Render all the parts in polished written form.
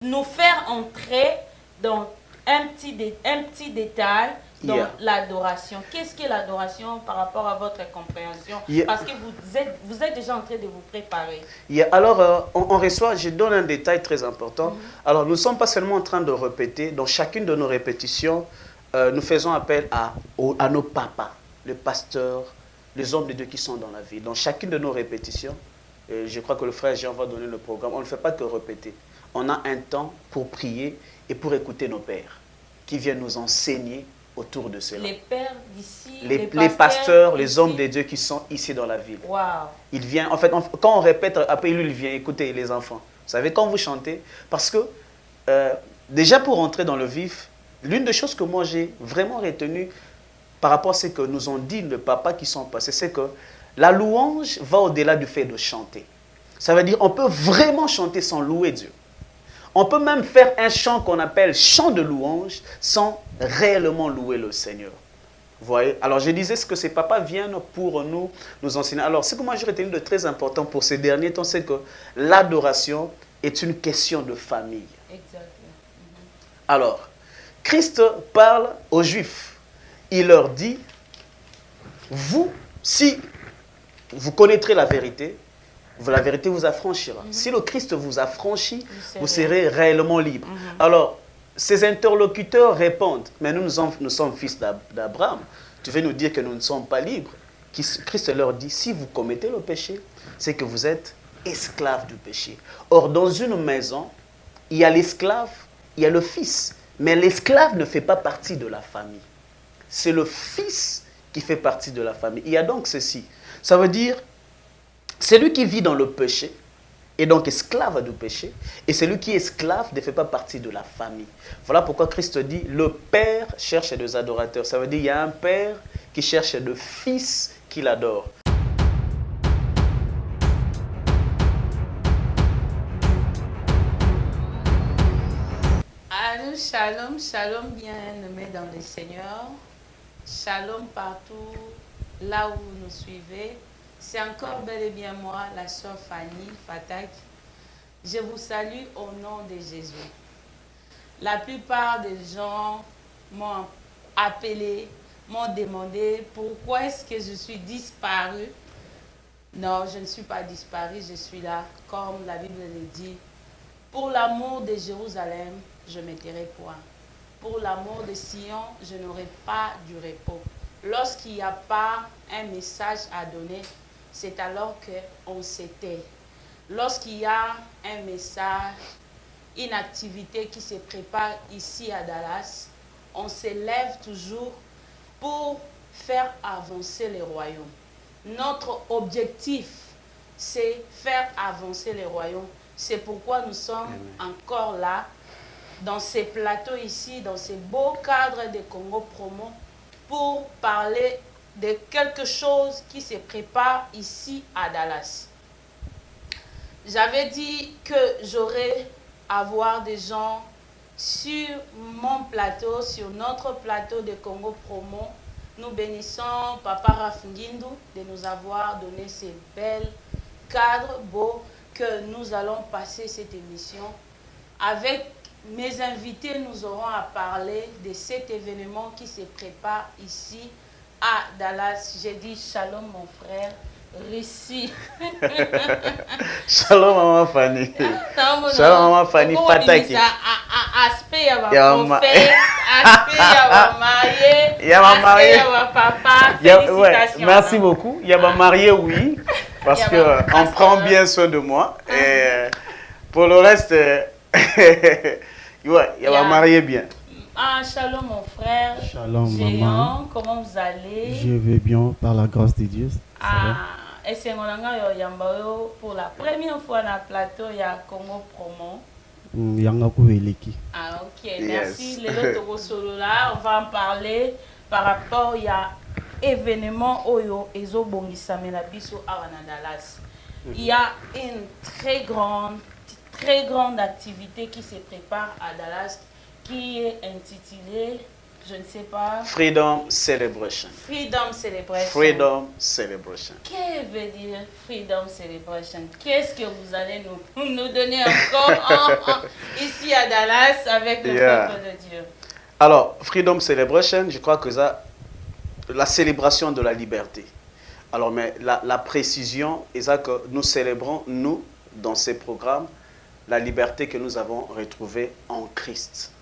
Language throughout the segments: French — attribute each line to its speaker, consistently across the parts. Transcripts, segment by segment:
Speaker 1: nous faire entrer dans un petit détail dans l'adoration. Qu'est-ce que l'adoration par rapport à votre compréhension? Parce que vous êtes déjà en train de vous préparer.
Speaker 2: Alors, on reçoit, je donne un détail très important. Alors, nous ne sommes pas seulement en train de répéter. Dans chacune de nos répétitions, nous faisons appel à nos papas, les pasteurs, les hommes de Dieu qui sont dans la vie. Dans chacune de nos répétitions, je crois que le frère Jean va donner le programme, on ne fait pas que répéter. On a un temps pour prier et pour écouter nos pères qui viennent nous enseigner autour de cela.
Speaker 1: Les pères d'ici,
Speaker 2: les pasteurs, les hommes de Dieu qui sont ici dans la ville.
Speaker 1: Wow.
Speaker 2: Il vient, en fait, quand on répète, après lui, il vient écouter les enfants. Vous savez, quand vous chantez, parce que déjà pour entrer dans le vif, l'une des choses que moi j'ai vraiment retenues par rapport à ce que nous ont dit les papas qui sont passés, c'est que la louange va au-delà du fait de chanter. Ça veut dire on peut vraiment chanter sans louer Dieu. On peut même faire un chant qu'on appelle chant de louange sans réellement louer le Seigneur. Vous voyez? Alors je disais ce que ces papas viennent pour nous enseigner. Alors ce que moi j'ai retenu de très important pour ces derniers temps, c'est que l'adoration est une question de famille.
Speaker 1: Exactement.
Speaker 2: Alors, Christ parle aux Juifs. Il leur dit, vous, si vous connaîtrez la vérité vous affranchira. Si le Christ vous affranchit, vous serez réellement libre. Alors, ces interlocuteurs répondent, mais nous sommes fils d'Abraham. Tu veux nous dire que nous ne sommes pas libres? Christ leur dit, si vous commettez le péché, c'est que vous êtes esclaves du péché. Or, dans une maison, il y a l'esclave, il y a le fils. Mais l'esclave ne fait pas partie de la famille. C'est le fils qui fait partie de la famille. Il y a donc ceci. Ça veut dire, celui qui vit dans le péché est donc esclave du péché, et celui qui est esclave ne fait pas partie de la famille. Voilà pourquoi Christ dit, le Père cherche des adorateurs. Ça veut dire, il y a un Père qui cherche des fils qu'il adore.
Speaker 1: Allô, shalom, shalom bien-aimés dans le Seigneur. Shalom partout, là où vous nous suivez. C'est encore bel et bien moi, la sœur Fanny Fatak. Je vous salue au nom de Jésus. La plupart des gens m'ont appelé, m'ont demandé pourquoi est-ce que je suis disparue. Non, je ne suis pas disparue, je suis là, comme la Bible le dit. Pour l'amour de Jérusalem, je me tairai point. Pour l'amour de Sion, je n'aurai pas du repos. Lorsqu'il n'y a pas un message à donner, c'est alors qu'on se tait. Lorsqu'il y a un message, une activité qui se prépare ici à Dallas, on se lève toujours pour faire avancer le royaume. Notre objectif, c'est faire avancer le royaume. C'est pourquoi nous sommes encore là, dans ces plateaux ici, dans ces beaux cadres de Congo Promo, pour parler de quelque chose qui se prépare ici à Dallas. J'avais dit que j'aurais à voir des gens sur mon plateau, sur notre plateau de Congo Promo. Nous bénissons Papa Rafingindu de nous avoir donné ces belles cadres beaux que nous allons passer cette émission. Avec mes invités, nous aurons à parler de cet événement qui se prépare ici à Dallas. J'ai dit shalom mon frère, récit.
Speaker 2: Shalom maman Fanny. Shalom maman Fanny Fataki.
Speaker 1: Aspect ya prophète, aspect ya marié, aspect ya papa. Félicitations.
Speaker 2: Merci beaucoup. Il y a ma mariée, oui, parce qu'on prend bien soin de moi. Et pour le reste, il y a ma mariée bien.
Speaker 1: Ah, shalom mon frère.
Speaker 3: Shalom
Speaker 1: Géant,
Speaker 3: maman.
Speaker 1: comment vous allez?
Speaker 3: Je vais bien par la grâce de Dieu.
Speaker 1: Et c'est mon pour la première fois dans le plateau, il y a Congo Promo. Ah ok, merci. Le Togo Solo là, on va en parler par rapport il y a événement Oyo Ezo Bongisa Menabiso à Dallas. Il y a une très grande activité qui se prépare à Dallas qui est intitulée Je ne sais pas.
Speaker 2: Freedom Celebration.
Speaker 1: Freedom Celebration.
Speaker 2: Freedom Celebration.
Speaker 1: Que veut dire Freedom Celebration? Qu'est-ce que vous allez nous donner encore ici à Dallas avec le peuple de Dieu?
Speaker 2: Alors, Freedom Celebration, je crois que ça, la célébration de la liberté. Alors, mais la précision est ça que nous célébrons, nous, dans ces programmes, la liberté que nous avons retrouvée en Christ.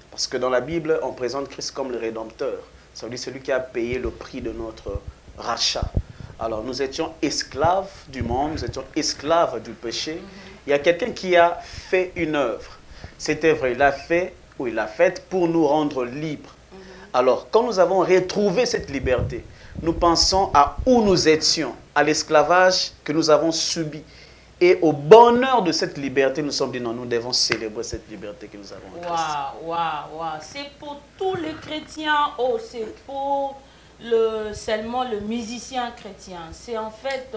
Speaker 2: Parce que dans la Bible, on présente Christ comme le Rédempteur. Ça veut dire celui qui a payé le prix de notre rachat. Alors, nous étions esclaves du monde, nous étions esclaves du péché. Il y a quelqu'un qui a fait une œuvre. C'était vrai, il l'a fait ou il l'a faite pour nous rendre libres. Alors, quand nous avons retrouvé cette liberté, nous pensons à où nous étions, à l'esclavage que nous avons subi. Et au bonheur de cette liberté, nous sommes dit non, nous devons célébrer cette liberté que nous avons en Christ.
Speaker 1: Waouh. C'est pour tous les chrétiens, c'est pour seulement le musicien chrétien. C'est en fait,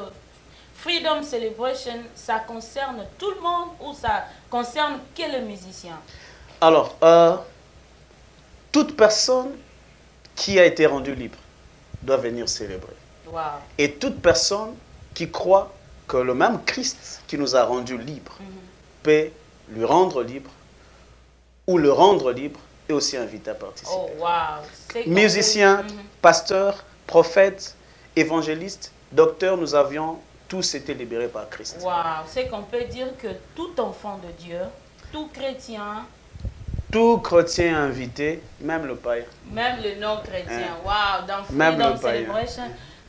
Speaker 1: Freedom Celebration, ça concerne tout le monde ou ça concerne que le musicien?
Speaker 2: Alors, toute personne qui a été rendue libre doit venir célébrer.
Speaker 1: Wow.
Speaker 2: Et toute personne qui croit que le même Christ qui nous a rendus libres peut lui rendre libre ou le rendre libre et aussi inviter à participer.
Speaker 1: Oh, wow.
Speaker 2: Musiciens, pasteurs, prophètes, évangélistes, docteurs, nous avions tous été libérés par Christ.
Speaker 1: Wow. C'est qu'on peut dire que tout enfant de Dieu, tout chrétien
Speaker 2: invité, même le païen.
Speaker 1: Même le non-chrétien. Wow, dans Freedom Celebration.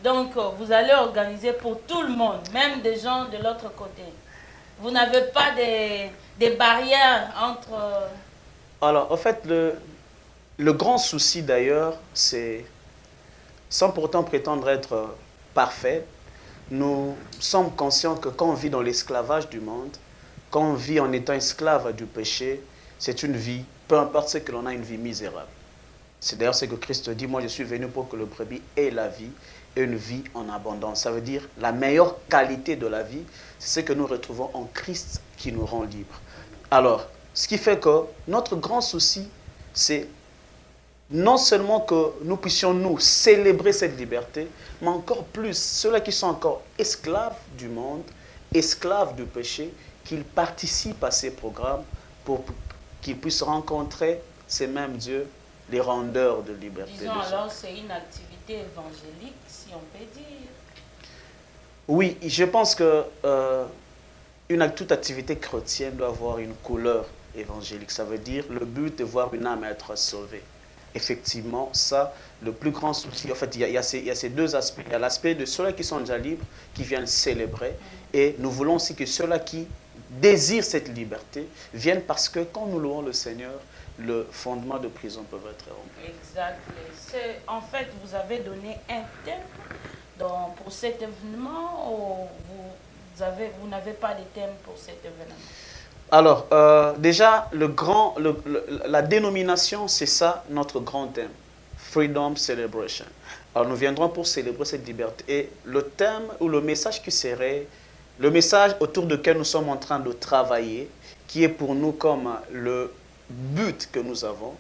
Speaker 1: Donc, vous allez organiser pour tout le monde, même des gens de l'autre côté. Vous n'avez pas des barrières entre...
Speaker 2: Alors, en fait, le grand souci d'ailleurs, c'est, sans pourtant prétendre être parfait, nous sommes conscients que quand on vit dans l'esclavage du monde, quand on vit en étant esclave du péché, c'est une vie, peu importe ce que l'on a, une vie misérable. C'est d'ailleurs ce que Christ dit, moi je suis venu pour que le brebis ait la vie, et une vie en abondance. Ça veut dire la meilleure qualité de la vie, c'est ce que nous retrouvons en Christ qui nous rend libres. Alors, ce qui fait que notre grand souci, c'est non seulement que nous puissions nous célébrer cette liberté, mais encore plus, ceux-là qui sont encore esclaves du monde, esclaves du péché, qu'ils participent à ces programmes pour qu'ils puissent rencontrer ces mêmes dieux, les rendeurs de liberté.
Speaker 1: Disons alors, c'est une activité évangélique, si on peut dire.
Speaker 2: Oui, je pense que toute activité chrétienne doit avoir une couleur évangélique. Ça veut dire le but de voir une âme être sauvée. Effectivement, ça, le plus grand souci, en fait, il y a ces deux aspects. Il y a l'aspect de ceux-là qui sont déjà libres, qui viennent célébrer. Et nous voulons aussi que ceux-là qui désirent cette liberté viennent parce que quand nous louons le Seigneur, le fondement de prison peut être rompu.
Speaker 1: Exactement. En fait, vous avez donné un thème pour cet événement ou vous n'avez pas de thème pour cet événement?
Speaker 2: Alors, déjà, la dénomination, c'est ça notre grand thème. Freedom Celebration. Alors, nous viendrons pour célébrer cette liberté. Et le thème ou le message qui serait, le message autour duquel nous sommes en train de travailler, qui est pour nous comme le but que nous avons,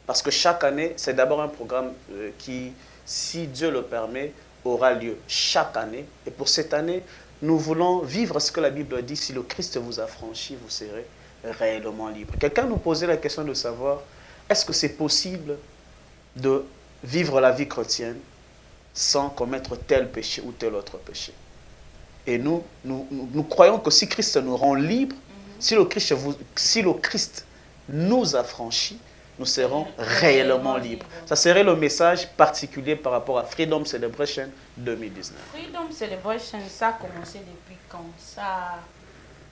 Speaker 2: parce que chaque année, c'est d'abord un programme qui, si Dieu le permet, aura lieu chaque année. Et pour cette année, nous voulons vivre ce que la Bible dit, si le Christ vous a franchi, vous serez réellement libre. Quelqu'un nous posait la question de savoir, est-ce que c'est possible de vivre la vie chrétienne sans commettre tel péché ou tel autre péché? Et nous croyons que si Christ nous rend libres, si le Christ nous a franchis, nous serons réellement libres. Ça serait le message particulier par rapport à Freedom Celebration 2019.
Speaker 1: Freedom Celebration, ça a commencé depuis quand? Ça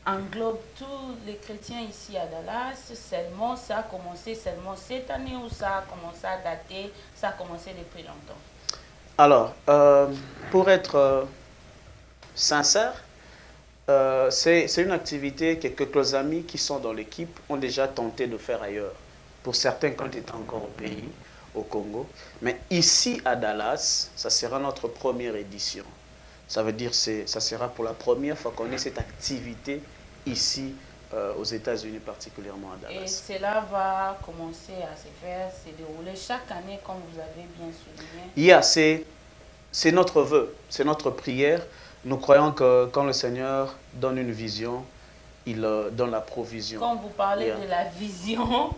Speaker 1: englobe tous les chrétiens ici à Dallas. Seulement, ça a commencé seulement cette année ou ça a commencé à dater, ça a commencé depuis longtemps?
Speaker 2: Alors, pour être sincère, c'est une activité que quelques amis qui sont dans l'équipe ont déjà tenté de faire ailleurs. Pour certains, quand ils étaient encore au pays, au Congo. Mais ici, à Dallas, ça sera notre première édition. Ça veut dire que ça sera pour la première fois qu'on ait cette activité ici aux États-Unis, particulièrement à Dallas.
Speaker 1: Et cela va commencer à se faire, se dérouler chaque année, comme vous avez bien souligné.
Speaker 2: C'est notre vœu, c'est notre prière. Nous croyons que quand le Seigneur donne une vision, il donne la provision.
Speaker 1: Quand vous parlez de la vision,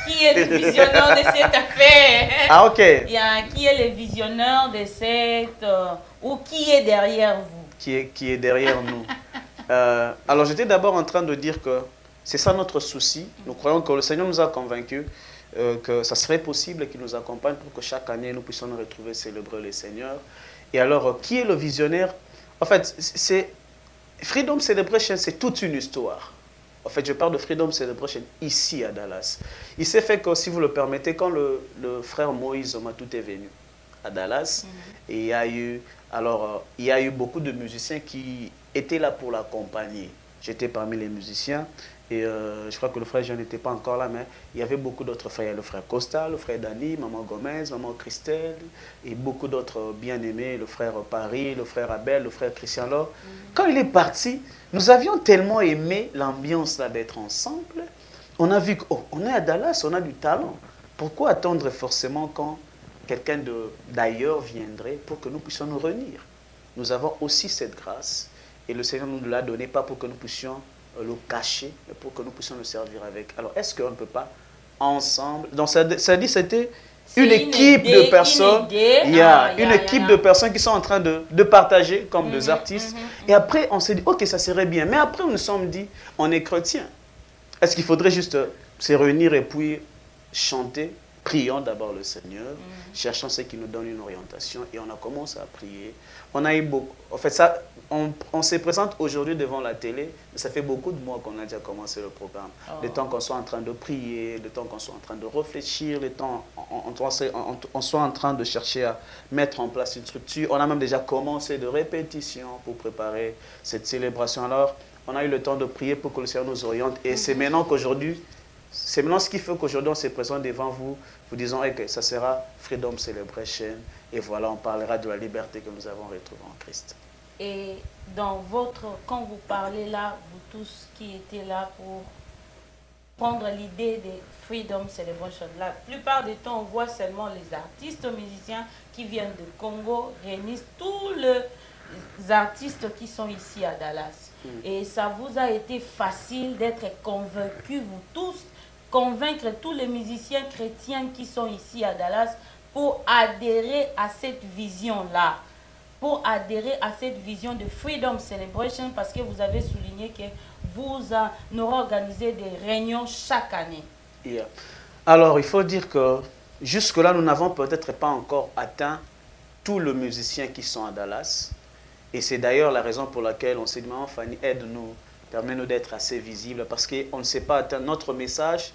Speaker 1: qui est le visionneur de cette affaire?
Speaker 2: Ah, ok.
Speaker 1: Qui est le visionneur de cette... ou qui est derrière vous?
Speaker 2: Qui est derrière nous. Alors, j'étais d'abord en train de dire que c'est ça notre souci. Nous croyons que le Seigneur nous a convaincus que ça serait possible qu'il nous accompagne pour que chaque année, nous puissions nous retrouver, célébrer le Seigneur. Et alors, qui est le visionnaire? En fait, Freedom Celebration, c'est toute une histoire. En fait, je parle de Freedom Celebration ici à Dallas. Il s'est fait que, si vous le permettez, quand le frère Moïse Omatout est venu à Dallas, et il y a eu beaucoup de musiciens qui étaient là pour l'accompagner. J'étais parmi les musiciens, et je crois que le frère Jean n'était pas encore là, mais il y avait beaucoup d'autres frères. Il y a le frère Costa, le frère Dani, maman Gomez, maman Christelle, et beaucoup d'autres bien-aimés, le frère Paris, le frère Abel, le frère Christian Laure. Quand il est parti, nous avions tellement aimé l'ambiance là d'être ensemble. On a vu qu'on est à Dallas, on a du talent. Pourquoi attendre forcément quand quelqu'un d'ailleurs viendrait pour que nous puissions nous réunir? Nous avons aussi cette grâce, et le Seigneur nous l'a donné pas pour que nous puissions le cacher, mais pour que nous puissions le servir avec. Alors, est-ce qu'on ne peut pas ensemble... Donc, ça dit c'était une équipe de personnes. Il y a une équipe de personnes qui sont en train de partager comme des artistes. Et après, on s'est dit, ok, ça serait bien. Mais après, nous nous sommes dit, on est chrétiens. Est-ce qu'il faudrait juste se réunir et puis chanter? Prions d'abord le Seigneur, cherchons ce qui nous donne une orientation, et on a commencé à prier. On a eu beaucoup... En fait, ça, on se présente aujourd'hui devant la télé, mais ça fait beaucoup de mois qu'on a déjà commencé le programme. Le temps qu'on soit en train de prier, le temps qu'on soit en train de réfléchir, le temps on soit en train de chercher à mettre en place une structure. On a même déjà commencé de répétitions pour préparer cette célébration. Alors, on a eu le temps de prier pour que le Seigneur nous oriente, et c'est maintenant qu'aujourd'hui... C'est maintenant ce qui fait qu'aujourd'hui on se présente devant vous, vous disons que ça sera Freedom Celebration, et voilà, on parlera de la liberté que nous avons retrouvée en Christ.
Speaker 1: Et quand vous parlez là, vous tous qui étiez là pour prendre l'idée de Freedom Celebration, la plupart du temps on voit seulement les artistes musiciens qui viennent de Congo, réunissent tous les artistes qui sont ici à Dallas. Et ça vous a été facile d'être convaincus, vous tous, convaincre tous les musiciens chrétiens qui sont ici à Dallas pour adhérer à cette vision-là, pour adhérer à cette vision de Freedom Celebration, parce que vous avez souligné que vous aurez organisé des réunions chaque année.
Speaker 2: Alors, il faut dire que jusque-là, nous n'avons peut-être pas encore atteint tous les musiciens qui sont à Dallas. Et c'est d'ailleurs la raison pour laquelle on s'est dit, maman Fanny, aide-nous, permets-nous d'être assez visibles, parce qu'on ne sait pas atteindre. Notre message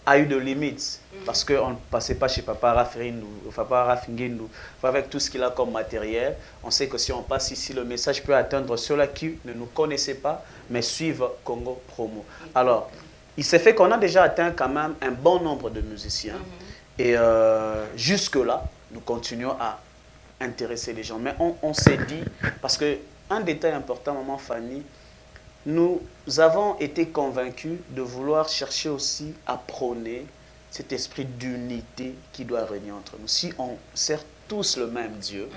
Speaker 2: a eu de limites, parce qu'on ne passait pas chez Papa Rafinguindou, avec tout ce qu'il a comme matériel. On sait que si on passe ici, le message peut atteindre ceux-là qui ne nous connaissaient pas, mais suivent Congo Promo. Alors, il s'est fait qu'on a déjà atteint quand même un bon nombre de musiciens. Et jusque-là, nous continuons à intéresser les gens. Mais on s'est dit, parce qu'un détail important, maman Fanny, nous avons été convaincus de vouloir chercher aussi à prôner cet esprit d'unité qui doit régner entre nous. Si on sert tous le même Dieu,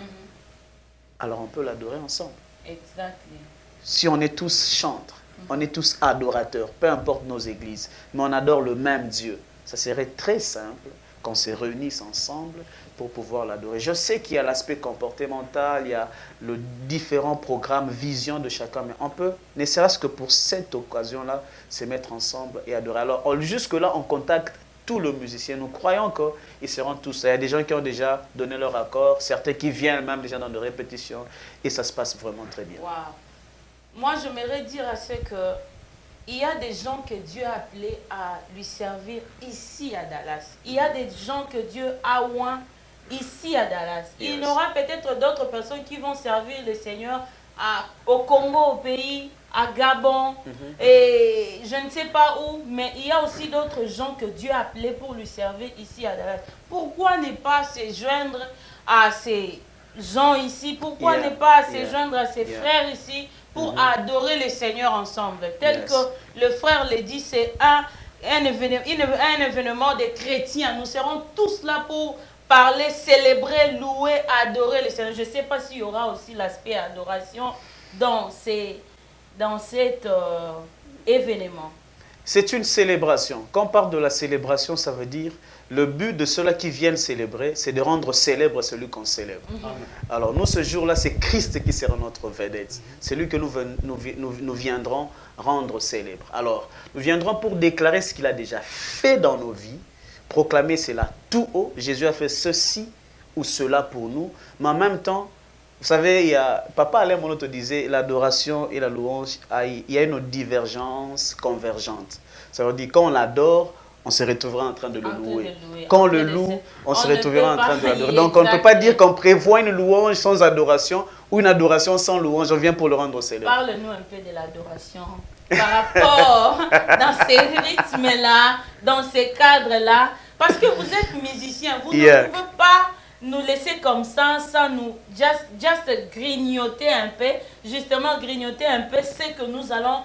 Speaker 2: alors on peut l'adorer ensemble.
Speaker 1: Exactement.
Speaker 2: Si on est tous chantres, on est tous adorateurs, peu importe nos églises, mais on adore le même Dieu, ça serait très simple qu'on se réunisse ensemble pour pouvoir l'adorer. Je sais qu'il y a l'aspect comportemental, il y a le différents programmes, vision de chacun, mais on peut, ne serait-ce que pour cette occasion-là, se mettre ensemble et adorer. Alors, jusque-là, on contacte tous les musiciens. Nous croyons qu'ils seront tous. Il y a des gens qui ont déjà donné leur accord, certains qui viennent même déjà dans des répétitions, et ça se passe vraiment très bien.
Speaker 1: Wow. Moi, j'aimerais dire à ce que il y a des gens que Dieu a appelés à lui servir ici à Dallas. Il y a des gens que Dieu a oint ici à Dallas. Yes. Il y aura peut-être d'autres personnes qui vont servir le Seigneur au Congo, au pays, à Gabon, et je ne sais pas où, mais il y a aussi d'autres gens que Dieu a appelés pour lui servir ici à Dallas. Pourquoi ne pas se joindre à ces gens ici? Pourquoi ne pas se joindre à ces frères ici pour adorer le Seigneur ensemble. Tel que le frère le dit, c'est un événement des chrétiens. Nous serons tous là pour parler, célébrer, louer, adorer le Seigneur. Je ne sais pas s'il y aura aussi l'aspect adoration dans cet événement.
Speaker 2: C'est une célébration. Quand on parle de la célébration, ça veut dire le but de ceux-là qui viennent célébrer, c'est de rendre célèbre celui qu'on célèbre. Alors nous, ce jour-là, c'est Christ qui sera notre vedette. C'est lui que nous viendrons rendre célèbre. Alors, nous viendrons pour déclarer ce qu'il a déjà fait dans nos vies, proclamer cela tout haut. Jésus a fait ceci ou cela pour nous, mais en même temps, vous savez, Papa Alain Monoto disait, l'adoration et la louange, il y a une divergence convergente. Ça veut dire, quand on l'adore, on se retrouvera en train de le louer. Quand on le loue, on se retrouvera en train de l'adorer. Donc, on ne peut pas dire qu'on prévoit une louange sans adoration ou une adoration sans louange. On vient pour le rendre célèbre.
Speaker 1: Parle-nous un peu de l'adoration par rapport dans ces rythmes-là, dans ces cadres-là. Parce que vous êtes musicien, vous ne pouvez pas nous laisser comme ça, sans nous just grignoter un peu, justement grignoter un peu ce que nous allons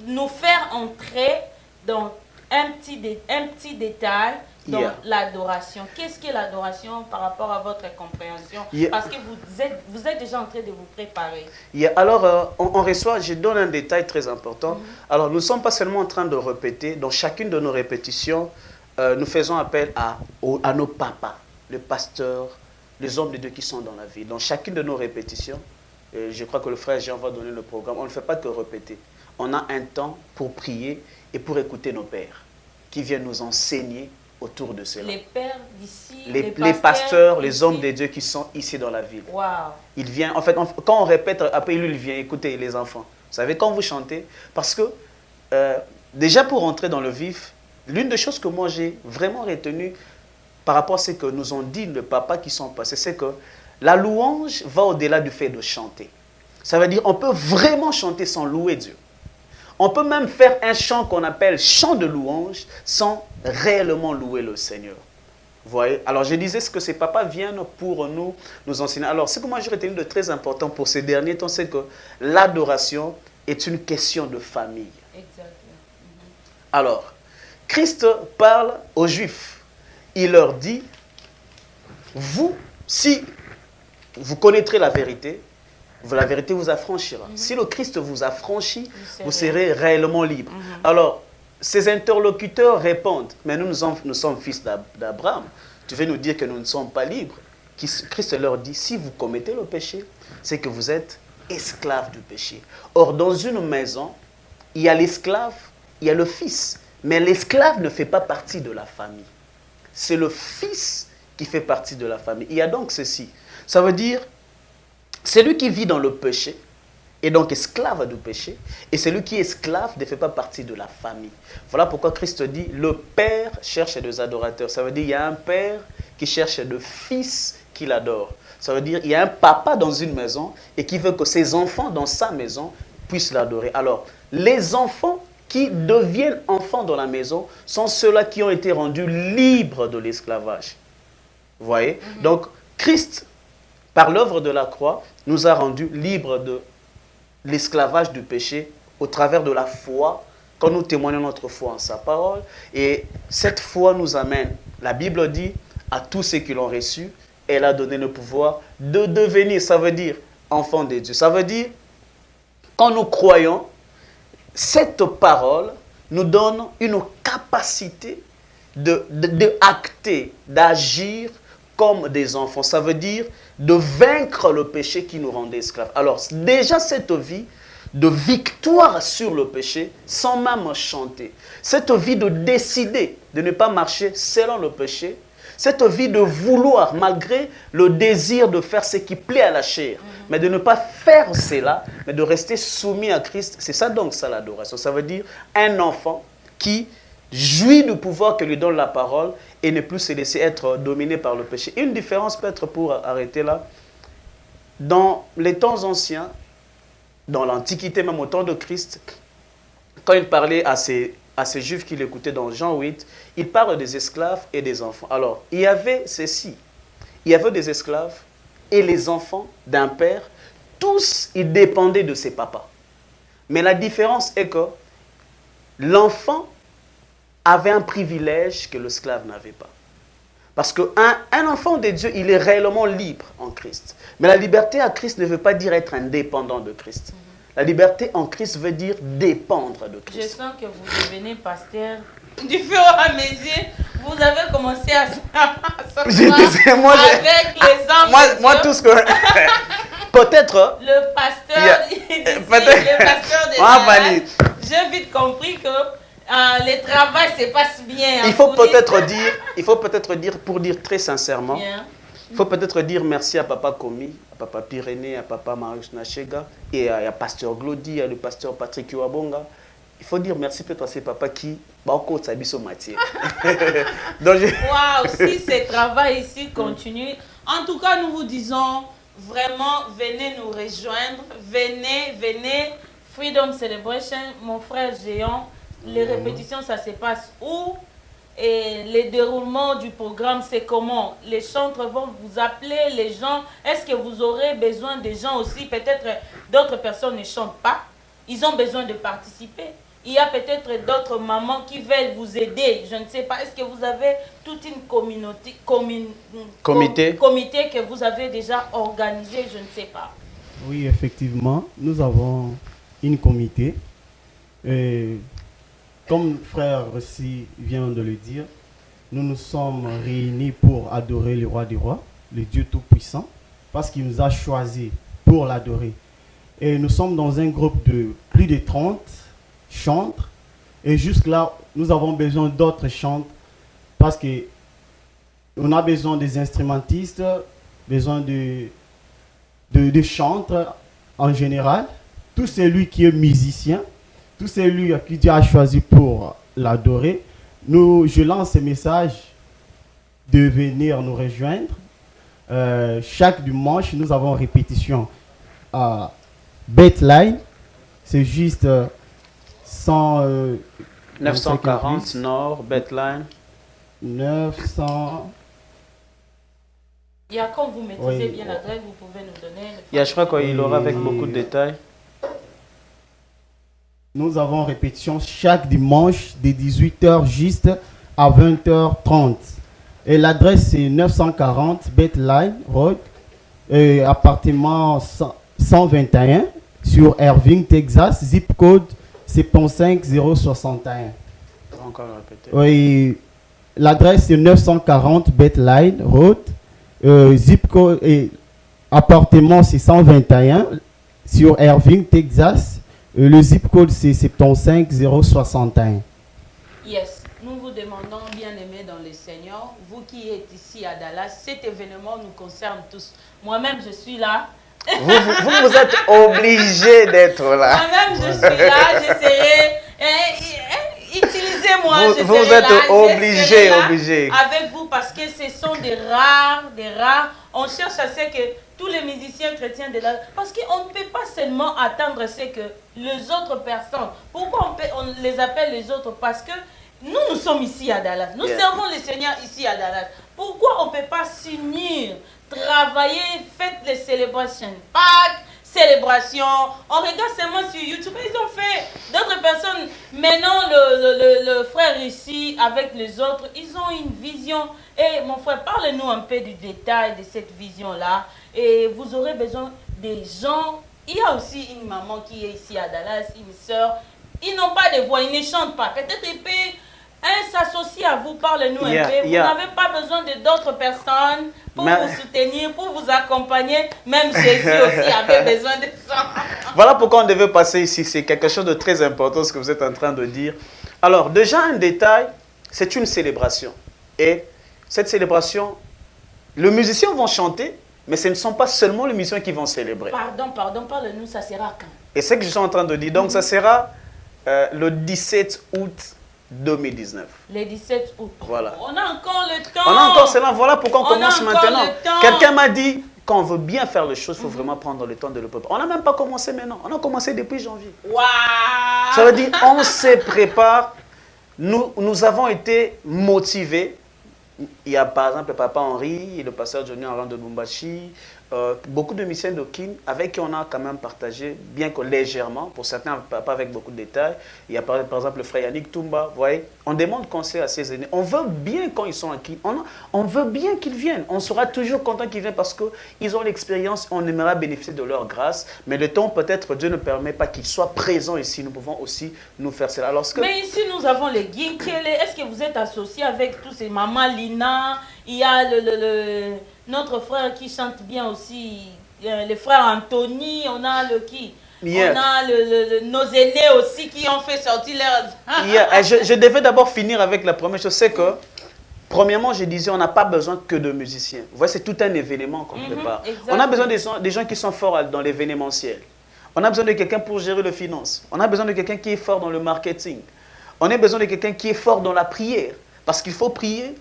Speaker 1: nous faire entrer dans un petit détail dans l'adoration. Qu'est-ce que l'adoration par rapport à votre compréhension? Parce que vous êtes déjà en train de vous préparer.
Speaker 2: Alors, on reçoit, je donne un détail très important. Alors, nous ne sommes pas seulement en train de répéter, dans chacune de nos répétitions, nous faisons appel à nos papas, les pasteurs, les hommes de Dieu qui sont dans la vie. Dans chacune de nos répétitions, je crois que le frère Jean va donner le programme, on ne fait pas que répéter. On a un temps pour prier et pour écouter nos pères qui viennent nous enseigner autour de cela.
Speaker 1: Les pères d'ici,
Speaker 2: les pasteurs, les hommes de Dieu qui sont ici dans la ville.
Speaker 1: Wow.
Speaker 2: Il vient, en fait, quand on répète, après lui, il vient écouter les enfants. Vous savez, quand vous chantez, parce que déjà pour entrer dans le vif, l'une des choses que moi j'ai vraiment retenues par rapport à ce que nous ont dit les papas qui sont passés, c'est que la louange va au-delà du fait de chanter. Ça veut dire qu'on peut vraiment chanter sans louer Dieu. On peut même faire un chant qu'on appelle chant de louange sans réellement louer le Seigneur. Vous voyez? Alors je disais ce que ces papas viennent pour nous enseigner. Alors ce que moi j'ai retenu de très important pour ces derniers temps, c'est que l'adoration est une question de famille.
Speaker 1: Exactement.
Speaker 2: Alors, Christ parle aux Juifs. Il leur dit, vous, si vous connaîtrez la vérité vous affranchira. Si le Christ vous affranchit, vous serez réellement libre. Alors, ces interlocuteurs répondent, mais nous sommes fils d'Abraham. Tu veux nous dire que nous ne sommes pas libres? Christ leur dit, si vous commettez le péché, c'est que vous êtes esclaves du péché. Or, dans une maison, il y a l'esclave, il y a le fils. Mais l'esclave ne fait pas partie de la famille. C'est le fils qui fait partie de la famille. Il y a donc ceci. Ça veut dire, celui qui vit dans le péché est donc esclave du péché. Et celui qui est esclave ne fait pas partie de la famille. Voilà pourquoi Christ dit, le Père cherche des adorateurs. Ça veut dire, il y a un père qui cherche des fils qu'il adore. Ça veut dire, il y a un papa dans une maison et qui veut que ses enfants dans sa maison puissent l'adorer. Alors, les enfants qui deviennent enfants dans la maison sont ceux-là qui ont été rendus libres de l'esclavage. Vous voyez? Donc, Christ, par l'œuvre de la croix, nous a rendus libres de l'esclavage du péché au travers de la foi, quand nous témoignons notre foi en sa parole. Et cette foi nous amène, la Bible dit, à tous ceux qui l'ont reçu, elle a donné le pouvoir de devenir, ça veut dire, enfants de Dieu. Ça veut dire, quand nous croyons, cette parole nous donne une capacité d'acter, d'agir comme des enfants. Ça veut dire de vaincre le péché qui nous rendait esclaves. Alors, déjà cette vie de victoire sur le péché, sans même chanter. Cette vie de décider de ne pas marcher selon le péché. Cette vie de vouloir, malgré le désir de faire ce qui plaît à la chair, mais de ne pas faire cela, mais de rester soumis à Christ. C'est ça donc, ça l'adoration. Ça veut dire un enfant qui jouit du pouvoir que lui donne la parole et ne plus se laisser être dominé par le péché. Une différence peut-être pour arrêter là. Dans les temps anciens, dans l'Antiquité, même au temps de Christ, quand il parlait à ces Juifs qui l'écoutaient dans Jean 8, il parle des esclaves et des enfants. Alors, il y avait ceci. Il y avait des esclaves et les enfants d'un père. Tous, ils dépendaient de ses papas. Mais la différence est que l'enfant avait un privilège que l'esclave n'avait pas. Parce qu'un enfant de Dieu, il est réellement libre en Christ. Mais la liberté à Christ ne veut pas dire être indépendant de Christ. La liberté en Christ veut dire dépendre de Christ.
Speaker 1: Je sens que vous devenez pasteur. Du fur et à mesure, vous avez commencé à
Speaker 2: moi,
Speaker 1: avec les hommes.
Speaker 2: Moi, tout ce que... Peut-être...
Speaker 1: Le pasteur, le pasteur de Dallas, j'ai vite compris que le travail se passe bien.
Speaker 2: Il faut peut-être dire, pour dire très sincèrement, il faut peut-être dire merci à Papa Komi, à Papa Pyrénées, à Papa Marius Nachega, et à Pasteur Glody, à le Pasteur Patrick Uabonga. Il faut dire merci peut-être à ces papas qui beaucoup de au matière.
Speaker 1: Waouh, si ce travail ici continue, en tout cas nous vous disons vraiment venez nous rejoindre, venez, Freedom Celebration, mon frère Géant, les répétitions ça se passe où et le déroulement du programme c'est comment? Les chantres vont vous appeler, les gens, est-ce que vous aurez besoin des gens aussi, peut-être d'autres personnes ne chantent pas, ils ont besoin de participer. Il y a peut-être d'autres mamans qui veulent vous aider. Je ne sais pas. Est-ce que vous avez toute une comité que vous avez déjà organisé? Je ne sais pas.
Speaker 3: Oui, effectivement, nous avons une comité. Et comme frère aussi vient de le dire, nous nous sommes réunis pour adorer le roi des rois, le Dieu Tout-Puissant, parce qu'il nous a choisis pour l'adorer. Et nous sommes dans un groupe de plus de 30 chantres. Et jusque-là, nous avons besoin d'autres chantres parce que on a besoin des instrumentistes, besoin de chantres en général. Tout celui qui est musicien, tout celui qui Dieu a choisi pour l'adorer. Je lance ce message de venir nous rejoindre. Chaque dimanche, nous avons répétition à Bethline. C'est juste
Speaker 2: 940 Nord, Bethline.
Speaker 3: 900.
Speaker 1: Il y a quand vous maîtrisez bien l'adresse, vous pouvez nous donner.
Speaker 2: Je crois qu'il aura avec beaucoup de détails.
Speaker 3: Nous avons répétition chaque dimanche de 18h juste à 20h30. Et l'adresse c'est 940 Bethline Road, appartement 121 sur Irving, Texas, zip code 75061.
Speaker 2: Encore répéter.
Speaker 3: Oui, l'adresse c'est 940 Bethline Road, zip code et appartement c'est 121 sur Irving, Texas. Le zip code c'est 75061.
Speaker 1: Yes, nous vous demandons, bien aimés dans le Seigneur, vous qui êtes ici à Dallas, cet événement nous concerne tous. Moi-même, je suis là.
Speaker 2: Vous êtes obligé d'être là.
Speaker 1: Moi-même, je suis là, je serai... Utilisez-moi, je
Speaker 2: vous
Speaker 1: serai
Speaker 2: êtes
Speaker 1: là,
Speaker 2: obligé.
Speaker 1: Avec vous, parce que ce sont des rares. On cherche à ce que tous les musiciens chrétiens de là... Parce qu'on ne peut pas seulement attendre ce que les autres personnes... Pourquoi on les appelle les autres? Parce que nous sommes ici à Dallas. Nous servons le Seigneur ici à Dallas. Pourquoi on ne peut pas s'unir, travailler, faites les célébrations, Pâques, célébrations. On regarde seulement sur YouTube. Ils ont fait d'autres personnes. Maintenant, le frère ici avec les autres, ils ont une vision. Et mon frère, parle-nous un peu du détail de cette vision-là. Et vous aurez besoin des gens. Il y a aussi une maman qui est ici à Dallas, une soeur. Ils n'ont pas de voix, ils ne chantent pas. Peut-être ils peuvent s'associer à vous, parlez-nous un peu. Vous n'avez pas besoin d'autres personnes pour vous soutenir, pour vous accompagner. Même Jésus aussi avait besoin de gens.
Speaker 2: Voilà pourquoi on devait passer ici. C'est quelque chose de très important, ce que vous êtes en train de dire. Alors, déjà un détail, c'est une célébration. Et cette célébration, les musiciens vont chanter, mais ce ne sont pas seulement les musiciens qui vont célébrer.
Speaker 1: Pardon, parle-nous, ça sera quand?
Speaker 2: Et c'est ce que je suis en train de dire. Donc, ça sera le 17 août 2019.
Speaker 1: Le 17 août.
Speaker 2: Voilà.
Speaker 1: On a encore le temps.
Speaker 2: On a encore cela. Voilà pourquoi on commence maintenant.
Speaker 1: Le
Speaker 2: Quelqu'un m'a dit, quand on veut bien faire les choses, il faut vraiment prendre le temps de le préparer. On n'a même pas commencé maintenant. On a commencé depuis janvier.
Speaker 1: Waouh!
Speaker 2: Ça veut dire, on se prépare. Nous avons été motivés. Il y a par exemple le papa Henri et le pasteur Johnny Henri de Bumbashi, beaucoup de musiciens de Kin avec qui on a quand même partagé, bien que légèrement, pour certains, pas avec beaucoup de détails. Il y a par exemple le frère Yannick Toumba, vous voyez. On demande conseil à ces aînés. On veut bien quand ils sont à Kin, on veut bien qu'ils viennent. On sera toujours content qu'ils viennent parce qu'ils ont l'expérience, on aimera bénéficier de leur grâce. Mais le temps, peut-être, Dieu ne permet pas qu'ils soient présents ici. Nous pouvons aussi nous faire cela.
Speaker 4: Mais ici, nous avons les Ginkele. Est-ce que vous êtes associé avec tous ces Maman Lina? Il y a notre frère qui chante bien aussi, le frère Anthony, on a le qui?
Speaker 2: Yeah.
Speaker 4: On a nos aînés aussi qui ont fait sortir leur...
Speaker 2: Yeah. Je devais d'abord finir avec la première chose, c'est que, premièrement, je disais, on n'a pas besoin que de musiciens. Vous voyez, c'est tout un événement qu'on prépare.
Speaker 4: Exactement.
Speaker 2: On a besoin des gens qui sont forts dans l'événementiel. On a besoin de quelqu'un pour gérer les finances. On a besoin de quelqu'un qui est fort dans le marketing. On a besoin de quelqu'un qui est fort dans la prière, parce qu'il faut prier.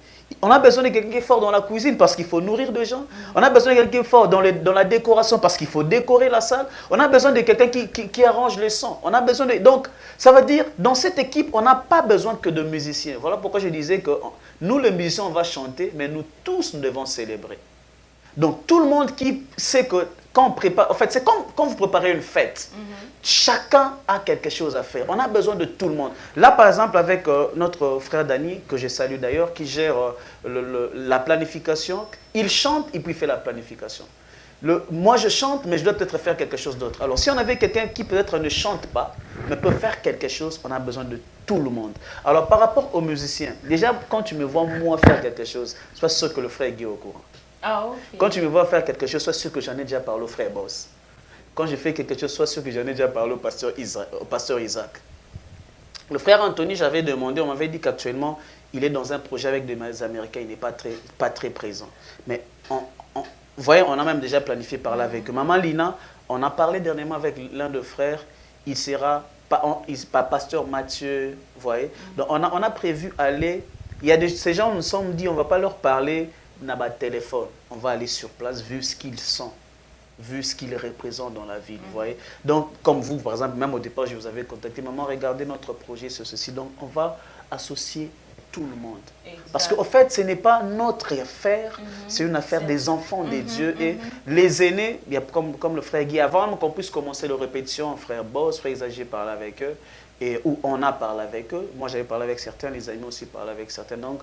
Speaker 2: On a besoin de quelqu'un qui est fort dans la cuisine parce qu'il faut nourrir des gens. On a besoin de quelqu'un qui est fort dans la décoration parce qu'il faut décorer la salle. On a besoin de quelqu'un qui arrange les sons. On a besoin de... Donc, ça veut dire, dans cette équipe, on n'a pas besoin que de musiciens. Voilà pourquoi je disais que nous, les musiciens, on va chanter, mais nous tous, nous devons célébrer. Donc, tout le monde qui sait que quand on prépare... En fait, c'est comme quand vous préparez une fête. Chacun a quelque chose à faire. On a besoin de tout le monde. Là, par exemple, avec notre frère Dani, que je salue d'ailleurs, qui gère la planification, il chante et puis il fait la planification. Moi, je chante, mais je dois peut-être faire quelque chose d'autre. Alors, si on avait quelqu'un qui peut-être ne chante pas, mais peut faire quelque chose, on a besoin de tout le monde. Alors, par rapport aux musiciens, déjà, quand tu me vois, moi, faire quelque chose, sois sûr que le frère Guy est au courant.
Speaker 4: Ah, okay.
Speaker 2: Quand tu me vois faire quelque chose, sois sûr que j'en ai déjà parlé au frère Boss. Quand je fais quelque chose, sois sûr que j'en ai déjà parlé au pasteur Isaac. Le frère Anthony, j'avais demandé, on m'avait dit qu'actuellement, il est dans un projet avec des Américains, il n'est pas très présent. Mais vous voyez, on a même déjà planifié parler avec eux. Maman Lina, on a parlé dernièrement avec l'un des frères, il sera pas pasteur Mathieu, vous voyez. Donc on a prévu aller, ces gens nous sommes dit, on ne va pas leur parler dans le téléphone, on va aller sur place vu ce qu'ils sont, vu ce qu'ils représentent dans la ville, vous voyez. Donc, comme vous, par exemple, même au départ, je vous avais contacté, maman, regardez notre projet, c'est ceci. Donc, on va associer tout le monde. Exact. Parce qu'en fait, ce n'est pas notre affaire, c'est une affaire des enfants de Dieu. Et les aînés, comme le frère Guy, avant qu'on puisse commencer les répétitions, frère Boss, frère Exagé parlait avec eux, et où on a parlé avec eux. Moi, j'avais parlé avec certains, les amis aussi parlaient avec certains. Donc,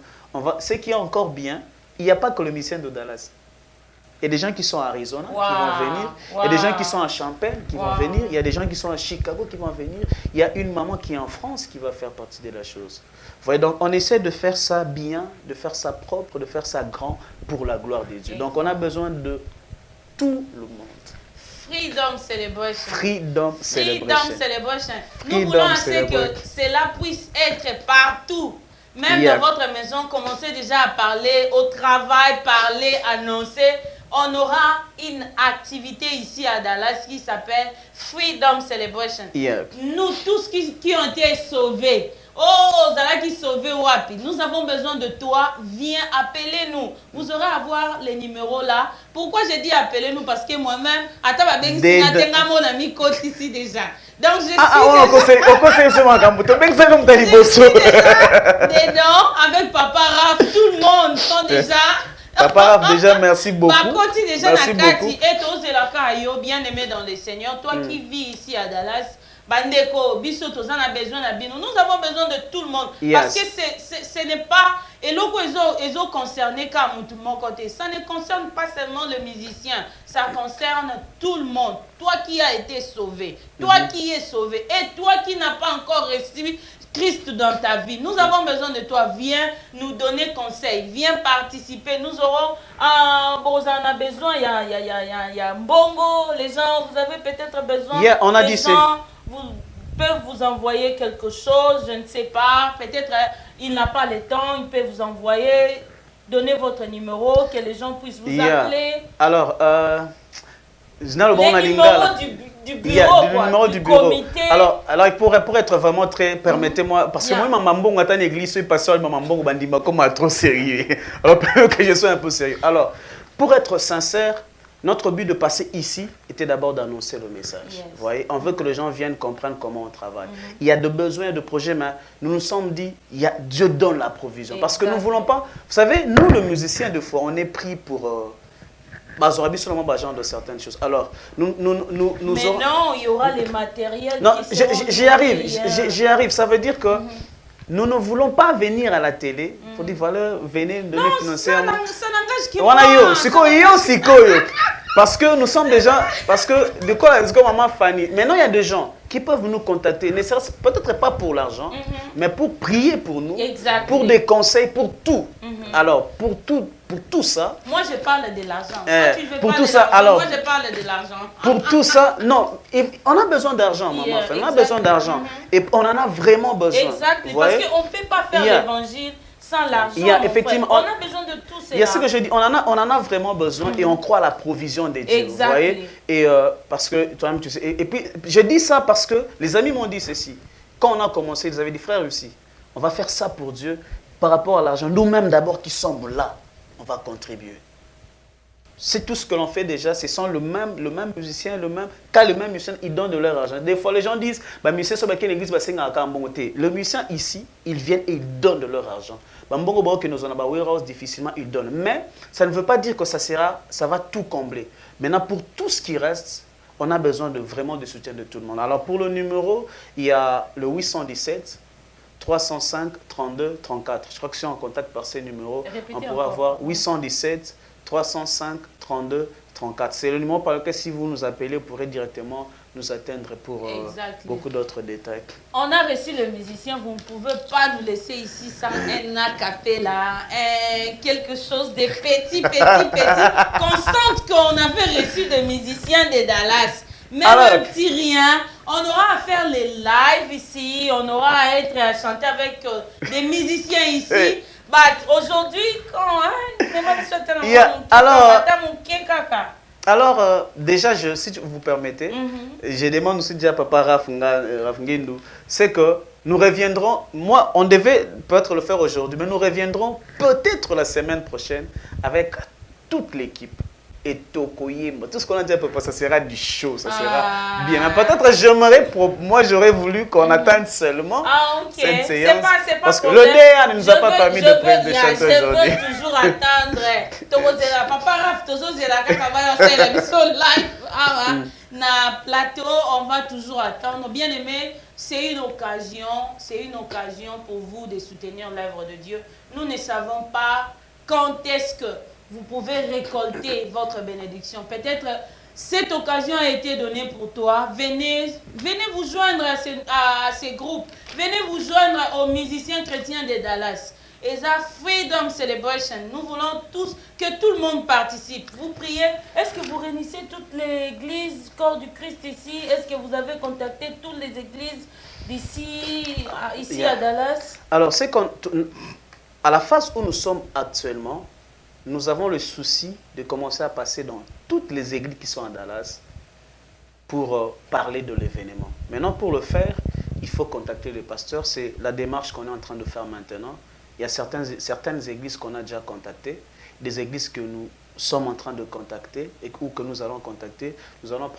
Speaker 2: ce qui est encore bien, il n'y a pas que le musicien de Dallas. Il y a des gens qui sont à Arizona qui vont venir. Il y a des gens qui sont à Champaign qui vont venir. Il y a des gens qui sont à Chicago qui vont venir. Il y a une maman qui est en France qui va faire partie de la chose. Vous voyez, donc on essaie de faire ça bien, de faire ça propre, de faire ça grand pour la gloire de Dieu. Donc on a besoin de tout le monde.
Speaker 1: Freedom Celebration.
Speaker 2: Freedom Celebration.
Speaker 1: Freedom Celebration. Nous voulons assez que cela puisse être partout. Même dans votre maison, commencez déjà à parler au travail, parler, annoncer. On aura une activité ici à Dallas qui s'appelle Freedom Celebration. Nous tous qui ont été sauvés, Zala qui sauvé Wapi, nous avons besoin de toi, viens, appelez-nous. Vous aurez à voir les numéros là. Pourquoi j'ai dit appelez-nous? Parce que moi-même, mon ami coach ici déjà. Donc je suis dedans avec Papa Raph, tout le monde sont déjà...
Speaker 2: Papa Raph, déjà, merci beaucoup.
Speaker 1: Merci beaucoup. Et toi, c'est la caillou, bien aimé dans le Seigneur. Toi qui vis ici à Dallas, Bandeko, Bisso, on a besoin de Bino. Nous avons besoin de tout le monde. Parce que ce n'est pas... Et là, ils ont concerné comme tout mon côté. Ça ne concerne pas seulement le musicien. Ça concerne tout le monde. Toi qui as été sauvé. Toi qui es sauvé. Et toi qui n'as pas encore reçu Christ dans ta vie. Nous avons besoin de toi. Viens nous donner conseil. Viens participer. Nous aurons... on a besoin. Il y a Mbongo. Les gens, vous avez peut-être besoin...
Speaker 2: on a dit
Speaker 1: peuvent vous envoyer quelque chose, je ne sais pas, peut-être il n'a pas le temps, il peut vous envoyer, donner votre numéro, que les gens puissent vous appeler.
Speaker 2: Alors,
Speaker 1: le numéro du bureau, comité.
Speaker 2: Alors pour être vraiment très, permettez-moi, parce que moi, Mamambongo à l'église, je suis passé Mamambongo Bandima comme trop sérieux. Alors, que je sois un peu sérieux. Alors, pour être sincère, notre but de passer ici était d'abord d'annoncer le message. Vous voyez, on veut que les gens viennent comprendre comment on travaille. Il y a de besoins, de projets, mais nous nous sommes dit, Dieu donne la provision. Parce que nous ne voulons pas... Vous savez, nous, les musiciens, de fois, on est pris pour Bazorabi seulement agent de certaines choses. Alors, nous
Speaker 4: mais
Speaker 2: aurons...
Speaker 4: non, il y aura les matériels.
Speaker 2: Non,
Speaker 4: qui seront
Speaker 2: j'y arrive,
Speaker 4: donnés,
Speaker 2: j'y arrive. Ça veut dire que nous ne voulons pas venir à la télé. Il faut dire, voilà, venez nous donner financièrement.
Speaker 1: Ça n'engage que
Speaker 2: Voilà, yo,
Speaker 1: moi.
Speaker 2: siko, yo, siko, yo. Parce que nous sommes déjà, parce que de quoi est-ce que maman Fanny, maintenant il y a des gens qui peuvent nous contacter, ne serait-ce peut-être pas pour l'argent, mais pour prier pour nous,
Speaker 4: Exactement.
Speaker 2: pour des conseils, pour tout. Alors, pour tout ça,
Speaker 4: Moi, je parle de l'argent.
Speaker 2: pour tout ça, alors,
Speaker 1: Moi, je parle de l'argent.
Speaker 2: pour tout ça, non, on a besoin d'argent, maman
Speaker 4: Yeah,
Speaker 2: Fanny, on a besoin d'argent. Et on en a vraiment besoin.
Speaker 4: Exactement.
Speaker 2: Vous
Speaker 4: Parce
Speaker 2: voyez?
Speaker 4: qu'on ne peut pas faire l'évangile sans l'argent.
Speaker 2: Il y a
Speaker 4: mon
Speaker 2: effectivement-
Speaker 4: frère. On a besoin de tout cela.
Speaker 2: Il y a ce que je dis, on en a vraiment besoin et on croit à la provision des dieux. Vous
Speaker 4: Exactly.
Speaker 2: voyez? Et parce que toi-même, tu sais. Et puis, je dis ça parce que les amis m'ont dit ceci. Quand on a commencé, ils avaient dit, frère aussi, on va faire ça pour Dieu par rapport à l'argent. Nous-mêmes, d'abord, qui sommes là, on va contribuer. C'est tout ce que l'on fait déjà. Ce sont le même musicien, quand le même musicien, ils donnent de leur argent. Des fois, les gens disent, bah, musicien, sur laquelle l'église va s'engager à monter. Le musicien ici, ils viennent et ils donnent de leur argent. Bah, mbongo que nous en avons warehouse, difficilement ils donnent. Mais ça ne veut pas dire que ça va tout combler. Maintenant, pour tout ce qui reste, on a besoin vraiment du soutien de tout le monde. Alors, pour le numéro, il y a le 817 305 32 34. Je crois que si on contacte par ces numéros, on pourra avoir 817 305 32 34. C'est le numéro par lequel, si vous nous appelez, vous pourrez directement nous atteindre pour beaucoup d'autres détails.
Speaker 4: On a reçu le musicien, vous ne pouvez pas nous laisser ici sans un acapella, quelque chose de petit. Qu'on sente qu'on avait reçu des musiciens de Dallas. Même un petit rien, on aura à faire les lives ici, on aura à être à chanter avec des musiciens ici. Aujourd'hui,
Speaker 2: alors, déjà, si vous permettez, je demande aussi déjà à Papa Rafungindu, c'est que nous reviendrons, moi, on devait peut-être le faire aujourd'hui, mais nous reviendrons peut-être la semaine prochaine avec toute l'équipe. Et Tokoyemba, tout ce qu'on a dit à Papa, ça sera du show, ça sera bien. Mais peut-être, moi, j'aurais voulu qu'on attende seulement cette séance.
Speaker 4: C'est pas
Speaker 2: parce que le DA ne nous a pas permis de prendre des chanteurs aujourd'hui.
Speaker 4: Je veux toujours attendre. Papa Raf, live. Na plateau, on va toujours attendre. Bien aimé, c'est une occasion pour vous de soutenir l'œuvre de Dieu. Nous ne savons pas quand est-ce que vous pouvez récolter votre bénédiction. Peut-être cette occasion a été donnée pour toi. Venez vous joindre à ces groupes. Venez vous joindre aux musiciens chrétiens de Dallas. Et ça, Freedom Celebration. Nous voulons tous que tout le monde participe. Vous priez. Est-ce que vous réunissez toutes les églises Corps du Christ ici? Est-ce que vous avez contacté toutes les églises d'ici, à Dallas?
Speaker 2: Alors, c'est à la phase où nous sommes actuellement, nous avons le souci de commencer à passer dans toutes les églises qui sont à Dallas pour parler de l'événement. Maintenant, pour le faire, il faut contacter le pasteur. C'est la démarche qu'on est en train de faire maintenant. Il y a certaines églises qu'on a déjà contactées, des églises que nous sommes en train de contacter ou que nous allons contacter. On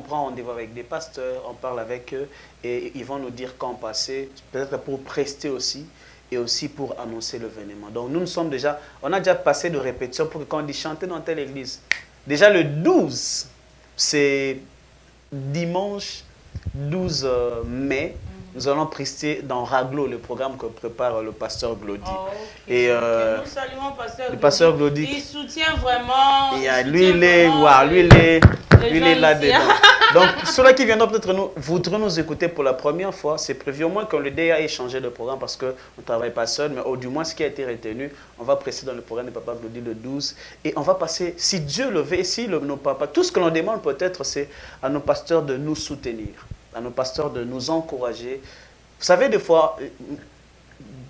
Speaker 2: prend rendez-vous avec des pasteurs, on parle avec eux et ils vont nous dire quand passer, peut-être pour prester aussi. Et aussi pour annoncer l'événement. Donc nous sommes déjà, on a déjà passé de répétition pour que quand on dit chanter dans telle église, déjà le 12, c'est dimanche 12 mai, nous allons prester dans Raglo, le programme que prépare le pasteur Glody. Et
Speaker 4: nous saluons
Speaker 2: le pasteur Glody.
Speaker 4: Il soutient vraiment.
Speaker 2: Lui, il est là-dedans. Donc, ceux-là qui viendront peut-être voudront nous écouter pour la première fois, c'est prévu au moins que le DA ait changé de programme parce qu'on ne travaille pas seul, mais du moins ce qui a été retenu, on va presser dans le programme de Papa Glody le 12 et on va passer, si Dieu le veut, et si nos papas, tout ce que l'on demande peut-être, c'est à nos pasteurs de nous soutenir, à nos pasteurs de nous encourager. Vous savez, des fois,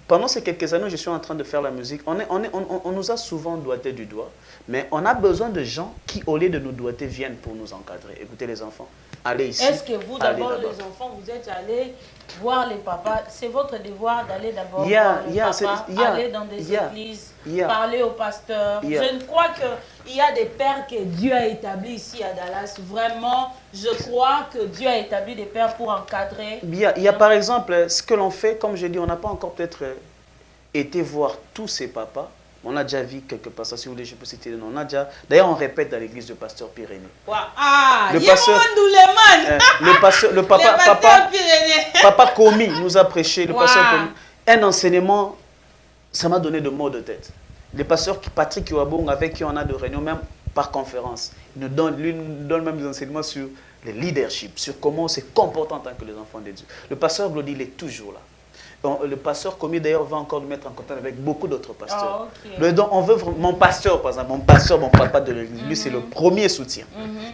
Speaker 2: pendant ces quelques années où je suis en train de faire la musique, on nous a souvent doigté du doigt, mais on a besoin de gens qui, au lieu de nous doigter, viennent pour nous encadrer. Écoutez les enfants, allez ici.
Speaker 4: Est-ce que vous, d'abord, les enfants, vous êtes allés voir les papas? C'est votre devoir d'aller d'abord voir les papas, aller dans des églises, parler aux pasteurs. Je crois qu'il y a des pères que Dieu a établis ici à Dallas. Vraiment, je crois que Dieu a établi des pères pour encadrer.
Speaker 2: Il y a par exemple, ce que l'on fait, comme je dis, on n'a pas encore peut-être été voir tous ces papas, On a déjà vu quelques pasteurs, si vous voulez, je peux citer le nom. On a déjà... D'ailleurs, on répète dans l'église du pasteur Pyrénées.
Speaker 4: Ah,
Speaker 2: Le pasteur, le papa Komi nous a prêché, le pasteur Komi. Un enseignement, ça m'a donné de maux de tête. Le pasteur Patrick Iwabong, avec qui on a de réunions, même par conférence, lui nous donne même des enseignements sur le leadership, sur comment on se comporte en tant que les enfants de Dieu. Le pasteur Glody, il est toujours là. Le pasteur Komi d'ailleurs va encore nous mettre en contact avec beaucoup d'autres pasteurs. Donc on veut vraiment, mon pasteur par exemple, mon papa de l'église, lui c'est le premier soutien.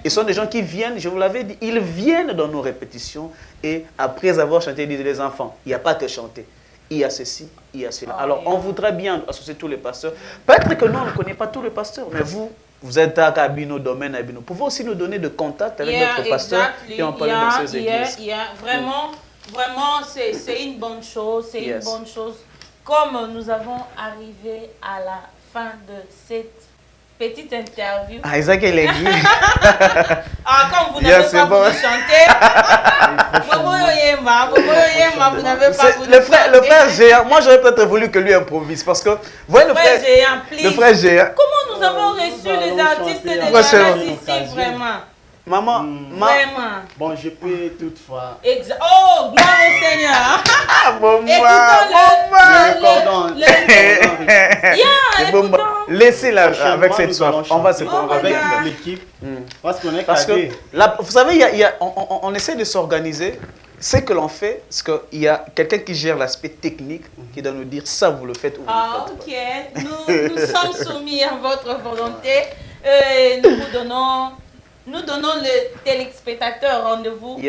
Speaker 2: Ils sont des gens qui viennent, je vous l'avais dit, ils viennent dans nos répétitions et après avoir chanté, ils disent les enfants, il n'y a pas que chanter. Il y a ceci, il y a cela. Alors on voudrait bien associer tous les pasteurs. Peut-être que nous on ne connaît pas tous les pasteurs, mais vous êtes à Kabino, domaine Abino. Vous pouvez aussi nous donner de contact avec notre pasteur et en parler dans ces églises.
Speaker 4: Vraiment, c'est une bonne chose, c'est une bonne chose. Comme nous avons arrivé à la fin de cette petite interview.
Speaker 2: Ah, Isaac, il est dit.
Speaker 4: Comme vous n'avez pas voulu chanter, vous n'avez pas voulu
Speaker 2: le frère géant, moi j'aurais peut-être voulu que lui improvise parce que, vous voyez le frère géant.
Speaker 4: Comment nous avons reçu les artistes de la ici, vraiment?
Speaker 2: Maman,
Speaker 4: vraiment.
Speaker 3: Bon, je peux toutefois.
Speaker 4: Oh, gloire au Seigneur.
Speaker 2: Laissez-la avec cette soif. On va se prendre
Speaker 3: avec l'équipe. Parce
Speaker 2: que, vous savez, on essaie de s'organiser. Ce que l'on fait, c'est qu'il y a quelqu'un qui gère l'aspect technique, qui doit nous dire ça, vous le faites ou vous le faites pas.
Speaker 4: Nous sommes soumis à votre volonté. Nous donnons les téléspectateurs rendez-vous.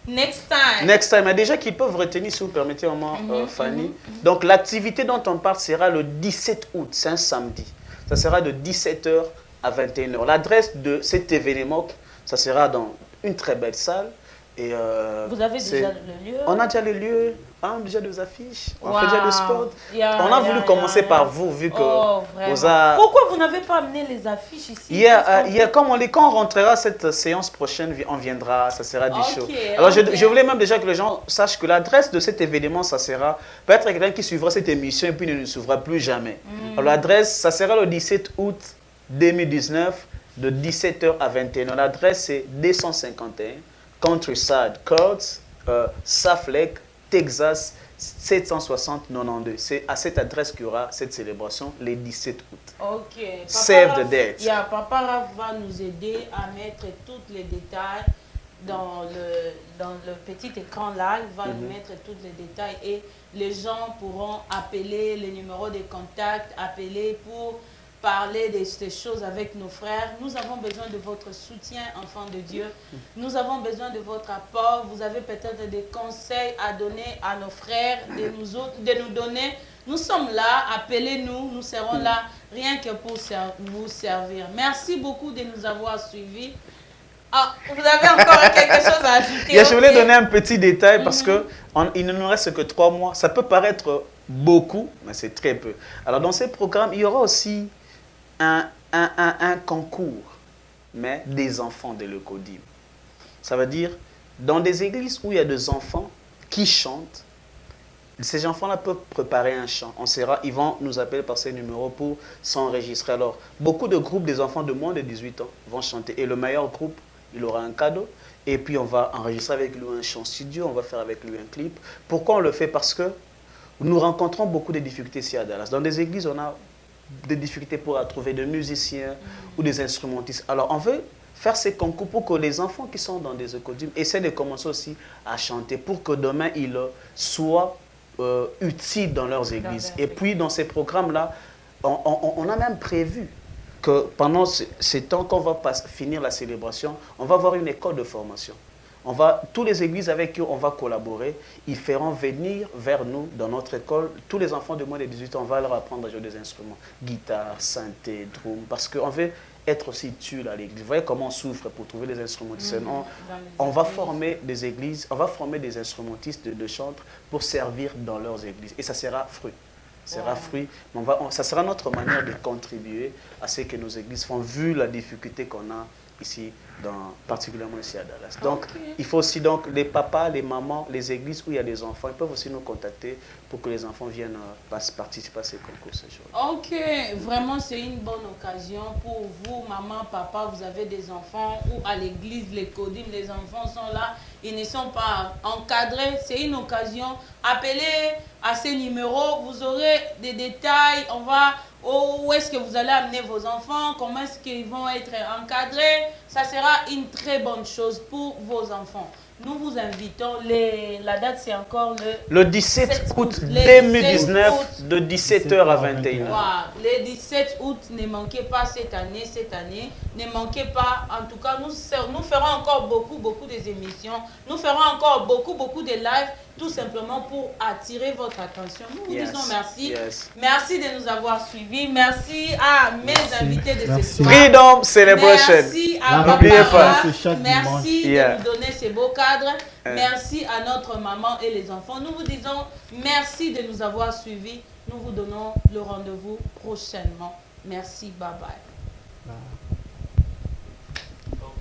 Speaker 4: Next time.
Speaker 2: Next time. Mais déjà qu'ils peuvent retenir, si vous permettez, maman, Fanny. Donc, l'activité dont on parle sera le 17 août, c'est un samedi. Ça sera de 17h à 21h. L'adresse de cet événement, ça sera dans une très belle salle. Et
Speaker 4: vous avez déjà le lieu?
Speaker 2: On a déjà le lieu, déjà des affiches, on fait déjà le sport. On a voulu commencer par vous, vu que
Speaker 4: Pourquoi vous n'avez pas amené les affiches ici?
Speaker 2: Quand on rentrera cette séance prochaine, on viendra, ça sera du show. Alors je voulais même déjà que les gens sachent que l'adresse de cet événement, ça sera peut-être quelqu'un qui suivra cette émission et puis ne nous suivra plus jamais. Alors l'adresse, ça sera le 17 août 2019, de 17h à 21h. L'adresse c'est 251. Countryside Courts, Salt Lake, Texas, 760-92. C'est à cette adresse qu'il y aura cette célébration les 17 août.
Speaker 4: Ok.
Speaker 2: Save the date.
Speaker 4: Papa Raph va nous aider à mettre tous les détails dans le petit écran là. Il va nous mettre tous les détails et les gens pourront appeler les numéros de contact, appeler pour parler de ces choses avec nos frères. Nous avons besoin de votre soutien, enfants de Dieu. Nous avons besoin de votre apport. Vous avez peut-être des conseils à donner à nos frères, de nous donner. Nous sommes là, appelez-nous, nous serons là, rien que pour vous servir. Merci beaucoup de nous avoir suivis. Vous avez encore quelque chose à ajouter?
Speaker 2: Je voulais donner un petit détail parce qu'il ne nous reste que 3 mois. Ça peut paraître beaucoup, mais c'est très peu. Alors dans ces programmes, il y aura aussi un concours, mais des enfants de l'Ecodim. Ça veut dire, dans des églises où il y a des enfants qui chantent, ces enfants-là peuvent préparer un chant. Ils vont nous appeler par ces numéros pour s'enregistrer. Alors, beaucoup de groupes des enfants de moins de 18 ans vont chanter. Et le meilleur groupe, il aura un cadeau. Et puis, on va enregistrer avec lui un chant studio, on va faire avec lui un clip. Pourquoi on le fait? Parce que nous rencontrons beaucoup de difficultés ici à Dallas. Dans des églises, on a des difficultés pour trouver des musiciens ou des instrumentistes. Alors, on veut faire ces concours pour que les enfants qui sont dans des écoles essaient de commencer aussi à chanter pour que demain, ils soient utiles dans leurs églises. Et puis, dans ces programmes-là, on a même prévu que pendant ces temps qu'on va finir la célébration, on va avoir une école de formation. Tous les églises avec qui on va collaborer, ils feront venir vers nous, dans notre école, tous les enfants de moins de 18 ans, on va leur apprendre à jouer des instruments, guitare, synthé, drum, parce qu'on veut être aussi utile à l'église. Vous voyez comment on souffre pour trouver des instrumentistes. On va former des églises, on va former des instrumentistes de chantre pour servir dans leurs églises. Et ça sera fruit. Ça sera notre manière de contribuer à ce que nos églises font, vu la difficulté qu'on a ici, particulièrement ici à Dallas. Donc, il faut aussi donc les papas, les mamans, les églises où il y a des enfants, ils peuvent aussi nous contacter pour que les enfants viennent participer à ces concours ce jour.
Speaker 1: Ok, vraiment c'est une bonne occasion pour vous, maman, papa, vous avez des enfants ou à l'église, les codymes, les enfants sont là, ils ne sont pas encadrés, c'est une occasion. Appelez à ces numéros, vous aurez des détails, on va où est-ce que vous allez amener vos enfants, comment est-ce qu'ils vont être encadrés, ça sera une très bonne chose pour vos enfants. Nous vous invitons, la date c'est encore
Speaker 2: le 17 août 2019 de 17h à 21h.
Speaker 1: Wow. Le 17 août, ne manquez pas cette année, ne manquez pas, en tout cas nous ferons encore beaucoup des émissions, nous ferons encore beaucoup de lives, tout simplement pour attirer votre attention. Nous vous disons merci, merci de nous avoir suivis, merci à mes invités de ce soir.
Speaker 2: Freedom Celebration.
Speaker 1: Merci à papa, merci de nous donner ces beaux cadres, merci à notre maman et les enfants. Nous vous disons merci de nous avoir suivis, nous vous donnons le rendez-vous prochainement. Merci, bye bye.